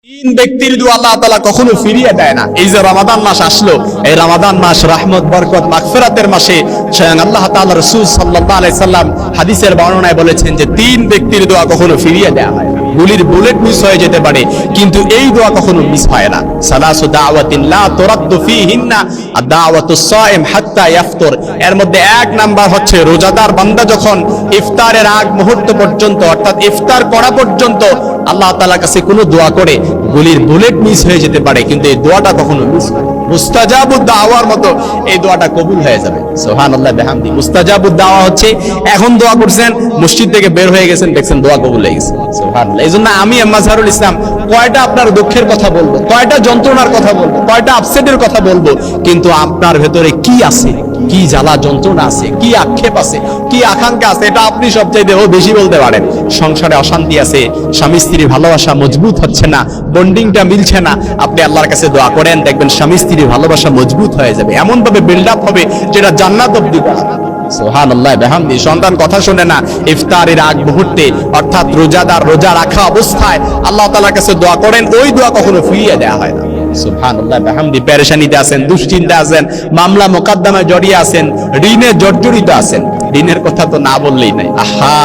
তিন ব্যক্তির দোয়া আল্লাহ তাআলা কখনো ফিরিয়ে দেয় না। এই যে রমাদান মাস আসলো, এই রমাদান মাস রহমত, বরকত, মাগফিরাতের মাসে স্বয়ং আল্লাহ তাআলা রাসূল সাল্লাল্লাহু আলাইহি সাল্লাম হাদিসের বর্ণনায় বলেছেন যে তিন ব্যক্তির দোয়া কখনো ফিরিয়ে দেয়া হয় না। গুলির বুলেট মিস হয়ে যেতে পারে, কিন্তু এই দোয়া কখনো মিস হয় না। সালাসু দাওয়াতিন লা তুরাদ্দু ফিহিন্না আদ-দাওয়াতুস সাইম হাত্তা ইয়াফতুর। এর মধ্যে এক নাম্বার হচ্ছে রোজাদার বান্দা যখন ইফতারের আগ মুহূর্ত পর্যন্ত, অর্থাৎ ইফতার করা পর্যন্ত আল্লাহ তাআলার কাছে কোনো দোয়া করে গুলির বুলেট মিস হয়ে যেতে পারে, কিন্তু এই দোয়াটা কখনো মিস হয় না। মুস্তাজাবুদ দাওয়ার মতো এই দোয়াটা কবুল হয়ে যাবে। সুবহানাল্লাহ বিহামদি। মুস্তাজাবুদ দাওয়া হচ্ছে এখন দোয়া করছেন, মসজিদ থেকে বের হয়ে গেছেন, দেখছেন দোয়া কবুল হয়ে গেছে। সুবহানাল্লাহ। এইজন্য আমি মাজহারুল ইসলাম কয়টা আপনার দুঃখের কথা বলবো, কয়টা যন্ত্রণার কথা বলবো, কয়টা আপসেটের কথা বলবো, কিন্তু আপনার ভেতরে কি আছে, কি জ্বালা যন্ত্রণা আছে, কি আক্ষেপ আছে, কি আকাঙ্ক্ষা আছে, এটা আপনি সবচাইতে বেশি বলতে পারেন। সংসারে অশান্তি আছে, স্বামী স্ত্রীর ভালোবাসা মজবুত হচ্ছে না, বন্ডিংটা মিলছে না, আপনি আল্লাহর কাছে দোয়া করেন, দেখবেন স্বামী স্ত্রীর ভালোবাসা মজবুত হয়ে যাবে, এমন ভাবে বিল্ড আপ হবে যেটা জান্নাত অবধি পৌঁছাবে। সুবহানাল্লাহ বিহামদি। সন্তান কথা শুনে না, ইফতারের আগ মুহূর্তে অর্থাৎ রোজাদার রোজা রাখা অবস্থায় আল্লাহ তাআলার কাছে দোয়া করেন, ওই দোয়া কখনো ফিরিয়ে দেয়া হয় না। সুবহানাল্লাহ বিহামদি। পেরেশানিতে আছেন, দুশ্চিন্তা আছেন, মামলা মোকদ্দমায় জড়িয়ে আছেন, ঋণে জর্জরিত আছেন, ঋণের কথা তো না বললেই নাই। আহা,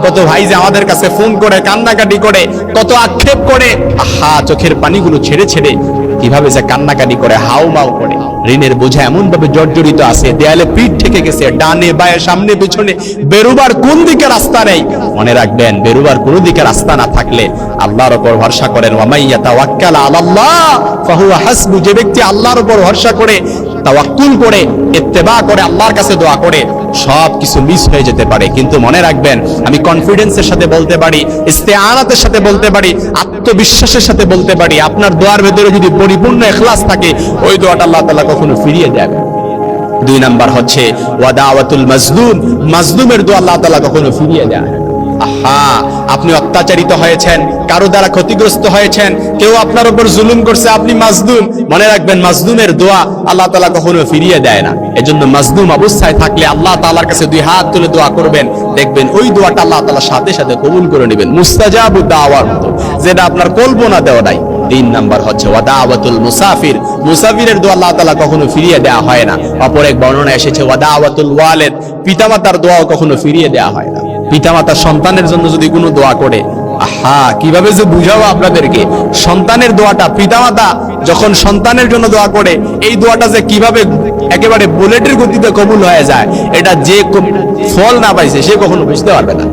কত ভাই যে আমাদের কাছে ফোন করে কান্নাকাটি করে, কত আক্ষেপ করে, আহা, চোখের পানিগুলো ছেড়ে ছেড়ে কিভাবে যে কান্নাকাটি করে, হাউমাউ করে, ঋণের বোঝা এমন ভাবে জর্জরিত আছে, দেয়ালে পিঠ থেকে গেছে, ডানে বায়ে সামনে পিছনে বেরোবার কোন দিকে রাস্তা নেই। মনে রাখবেন, বেরোবার কোন দিকে রাস্তা না থাকলে আল্লাহর উপর ভরসা করেন, ওয়া মাইয়া তাওয়াক্কাল আলাল্লাহ ফাহুয়া হাসবু। যে ব্যক্তি আল্লাহর উপর ভরসা করে, তাওয়াক্কুল করে, ইত্তেবা করে, আল্লাহর কাছে দোয়া করে, সব কিছু মিস হয়ে যেতে পারে, কিন্তু মনে রাখবেন, আমি কনফিডেন্সের সাথে বলতে পারি, ইস্তেআনাতের সাথে বলতে পারি, আত্মবিশ্বাসের সাথে বলতে পারি, আপনার দোয়ার ভেতরে যদি পরিপূর্ণ ইখলাস থাকে, ওই দোয়াটা আল্লাহ তাআলা কখনো ফিরিয়ে দেয় না। দুই নাম্বার হচ্ছে ওয়া দাওয়াতুল মাজলুম। মাজলুমের দোয়া আল্লাহ তাআলা কখনো ফিরিয়ে দেয় না। আহা, আপনি অত্যাচারিত হয়েছেন, কারো দ্বারা ক্ষতিগ্রস্ত হয়েছেন, কেউ আপনার উপর জুলুম করছে, আপনি মাজলুম, মনে রাখবেন মাজলুমের দোয়া আল্লাহ তাআলা কখনো ফিরিয়ে দেয় না। এজন্য মাজলুম অবস্থায় থাকলে আল্লাহ তাআলার কাছে দুই হাত তুলে দোয়া করবেন, দেখবেন ওই দোয়াটা আল্লাহ তাআলা সাথে সাথে কবুল করে নেবেন, মুস্তাজাবুদ দাওয়ার মতো, যেটা আপনার কল্পনা দেওয়া নাই। তিন নাম্বার হচ্ছে ওয়া দাওয়াতুল মুসাফির। মুসাফিরের দোয়া আল্লাহ তাআলা কখনো ফিরিয়ে দেয়া হয় না। অপর এক বর্ণনা এসেছে ওয়া দাওয়াতুল ওয়ালিদ। পিতামাতার দোয়াও কখনো ফিরিয়ে দেয়া হয় না। পিতামাতা সন্তানের জন্য যদি কোনো দোয়া করে, আহা, কিভাবে যে বুঝাবো আপনাদেরকে, সন্তানের দোয়াটা, পিতামাতা যখন সন্তানের জন্য দোয়া করে, এই দোয়াটা যে কিভাবে একেবারে বুলেটের গতিতে কবুল হয়ে যায়, এটা যে ফল না পাইছে সে কখনো বুঝতে পারবে না।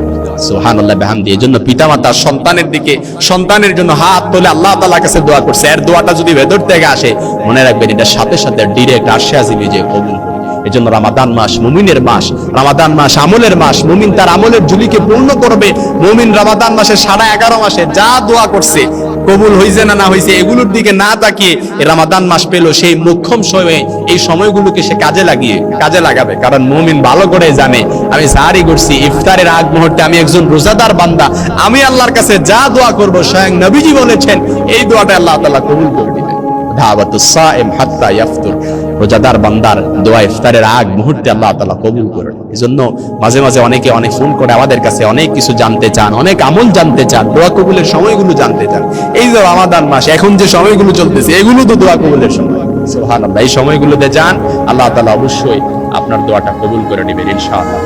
সুবহানাল্লাহ বিহামদি। এজন্য পিতামাতা সন্তানের দিকে, সন্তানের জন্য হাত তুলে আল্লাহ তাআলার কাছে দোয়া করছে, এর দোয়াটা যদি ভেতর থেকে আসে, মনে রাখবেন এটা সাথে সাথে ডিরেক্ট আরশে আজিমে যে কবুল। এজন্য রমাদান মাস মুমিনের মাস, রমাদান মাস আমলের মাস। মুমিন তার আমলের ঝুলিকে পূর্ণ করবে। মুমিন রমাদান মাসে 11.5 মাসে যা দোয়া করছে, কবুল হইছে না না হইছে এগুলোর দিকে না তাকিয়ে রমাদান মাস পেল, সেই মুখ্যম সময়ে এই সময়গুলোকে সে কাজে লাগাবে। কারণ মুমিন ভালো করে জানে, আমি সাহারি করছি, ইফতারের আগ মুহূর্তে আমি একজন রোজাদার বান্দা, আমি আল্লাহর কাছে যা দোয়া করব, স্বয়ং নবীজি বলেছেন এই দোয়াটা আল্লাহ তাআলা কবুল করে দিবেন। দাওয়াতুস সাইম হাত্তা ইয়াফতুর। রোজাদার বান্দার দোয়া ইফতারের আগ মুহূর্তে আল্লাহ তাআলা কবুল করেন। এজন্য মাঝে মাঝে অনেকে অনেক ফোন করে আমাদের কাছে, অনেক কিছু জানতে চান, অনেক আমল জানতে চান, দোয়া কবুলের সময়গুলো জানতে চান। এই যে রমাদান মাস, এখন যে সময়গুলো চলতেছে, এগুলো তো দোয়া কবুলের সময়। সুবহানাল্লাহ। এই সময়গুলোতে যান, আল্লাহ তাআলা অবশ্যই আপনার দোয়াটা কবুল করে নেবেন ইনশাআল্লাহ।